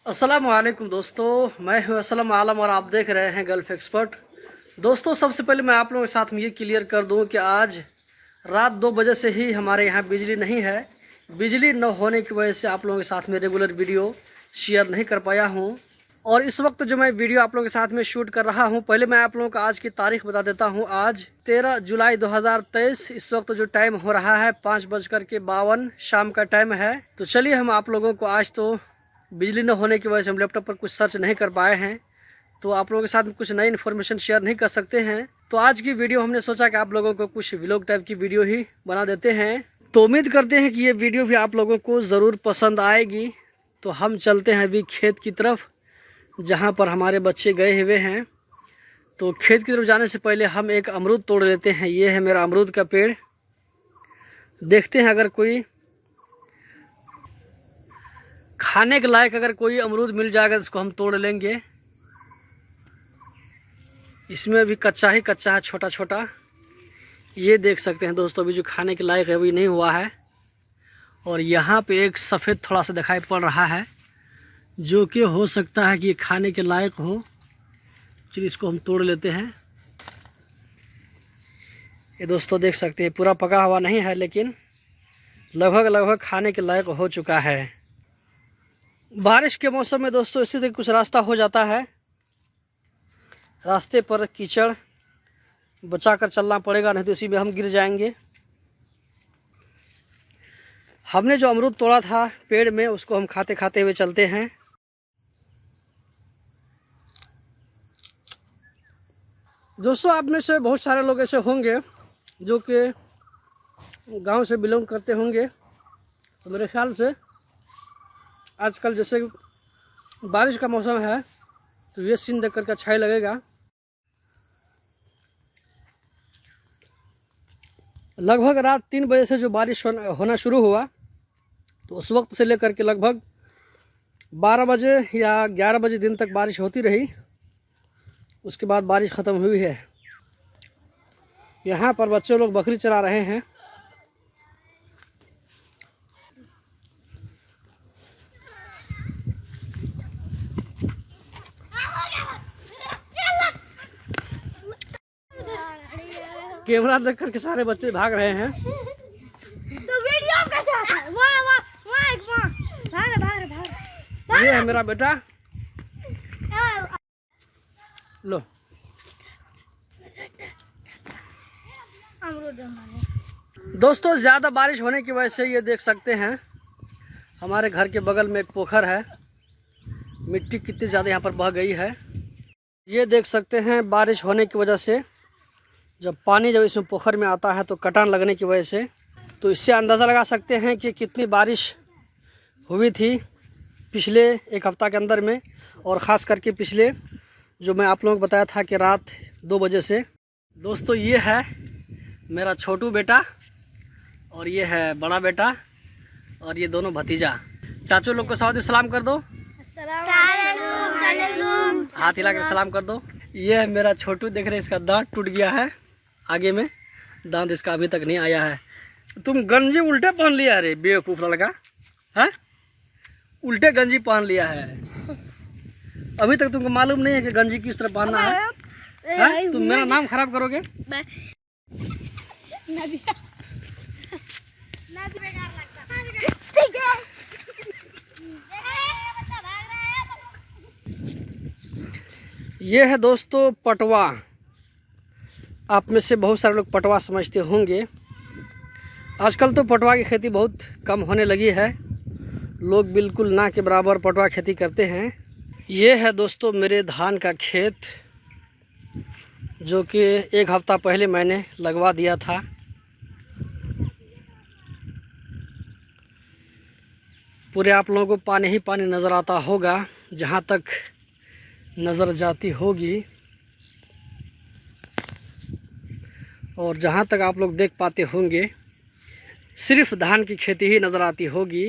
अस्सलाम वालेकुम दोस्तों, मैं हूं असलम आलम और आप देख रहे हैं गल्फ़ एक्सपर्ट। दोस्तों, सबसे पहले मैं आप लोगों के साथ में ये क्लियर कर दूं कि आज रात 2 बजे से ही हमारे यहाँ बिजली नहीं है। बिजली न होने की वजह से आप लोगों के साथ में रेगुलर वीडियो शेयर नहीं कर पाया हूँ। और इस वक्त जो मैं वीडियो आप लोगों के साथ में शूट कर रहा हूँ, पहले मैं आप लोगों को आज की तारीख बता देता हूँ। आज 13 जुलाई 2023, इस वक्त जो टाइम हो रहा है 5:52 शाम का टाइम है। तो चलिए हम आप लोगों को, आज तो बिजली न होने की वजह से हम लैपटॉप पर कुछ सर्च नहीं कर पाए हैं, तो आप लोगों के साथ में कुछ नई इन्फॉर्मेशन शेयर नहीं कर सकते हैं। तो आज की वीडियो हमने सोचा कि आप लोगों को कुछ व्लॉग टाइप की वीडियो ही बना देते हैं। तो उम्मीद करते हैं कि ये वीडियो भी आप लोगों को ज़रूर पसंद आएगी। तो हम चलते हैं अभी खेत की तरफ, जहाँ पर हमारे बच्चे गए हुए हैं। तो खेत की तरफ जाने से पहले हम एक अमरूद तोड़ लेते हैं। ये है मेरा अमरूद का पेड़। देखते हैं अगर कोई खाने के लायक अगर कोई अमरूद मिल जाएगा तो इसको हम तोड़ लेंगे। इसमें अभी कच्चा ही कच्चा है, छोटा छोटा। ये देख सकते हैं दोस्तों, अभी जो खाने के लायक है अभी नहीं हुआ है। और यहाँ पे एक सफ़ेद थोड़ा सा दिखाई पड़ रहा है, जो कि हो सकता है कि ये खाने के लायक हो। चलिए इसको हम तोड़ लेते हैं। ये दोस्तों देख सकते हैं, पूरा पका हुआ नहीं है, लेकिन लगभग खाने के लायक हो चुका है। बारिश के मौसम में दोस्तों इसी तरह कुछ रास्ता हो जाता है। रास्ते पर कीचड़ बचा कर चलना पड़ेगा, नहीं तो इसी में हम गिर जाएंगे। हमने जो अमरूद तोड़ा था पेड़ में, उसको हम खाते खाते हुए चलते हैं। दोस्तों, आप में से बहुत सारे लोग ऐसे होंगे जो कि गांव से बिलोंग करते होंगे। तो मेरे ख्याल से आजकल जैसे बारिश का मौसम है, तो ये सीन देख करके अच्छा ही लगेगा। लगभग रात 3 बजे से जो बारिश होना शुरू हुआ, तो उस वक्त से लेकर के लगभग 12 बजे या 11 बजे दिन तक बारिश होती रही। उसके बाद बारिश ख़त्म हुई है। यहाँ पर बच्चे लोग बकरी चरा रहे हैं। कैमरा देख करके सारे बच्चे भाग रहे हैं। तो वीडियो कैसे आता है? भाग। ये है मेरा बेटा, लो। दोस्तों, ज़्यादा बारिश होने की वजह से ये देख सकते हैं, हमारे घर के बगल में एक पोखर है। मिट्टी कितनी ज़्यादा यहाँ पर बह गई है। ये देख सकते हैं, बारिश होने की वजह से जब इसमें पोखर में आता है तो कटान लगने की वजह से, तो इससे अंदाज़ा लगा सकते हैं कि कितनी बारिश हुई थी पिछले एक हफ़्ता के अंदर में। और ख़ास करके पिछले जो मैं आप लोगों को बताया था कि रात 2 बजे से। दोस्तों, ये है मेरा छोटू बेटा और ये है बड़ा बेटा और ये दोनों भतीजा। चाचू लोग को सलाम कर दो, हाथ हिला कर सलाम कर दो। ये है मेरा छोटू, देख रहे हैं इसका दांत टूट गया है, आगे में दांत इसका अभी तक नहीं आया है। तुम गंजी उल्टे पहन लिया, अरे बेवकूफ़ लड़का है, उल्टे गंजी पहन लिया है। अभी तक तुमको मालूम नहीं है कि गंजी किस तरह पहनना है? तुम मेरा नाम खराब करोगे। ये है दोस्तों पटवा। आप में से बहुत सारे लोग पटवा समझते होंगे। आजकल तो पटवा की खेती बहुत कम होने लगी है। लोग बिल्कुल ना के बराबर पटवा खेती करते हैं। ये है दोस्तों मेरे धान का खेत, जो कि एक हफ़्ता पहले मैंने लगवा दिया था। पूरे आप लोगों को पानी ही पानी नज़र आता होगा, जहाँ तक नज़र जाती होगी। और जहाँ तक आप लोग देख पाते होंगे, सिर्फ धान की खेती ही नज़र आती होगी।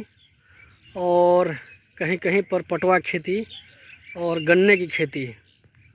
और कहीं कहीं पर पटवा खेती और गन्ने की खेती।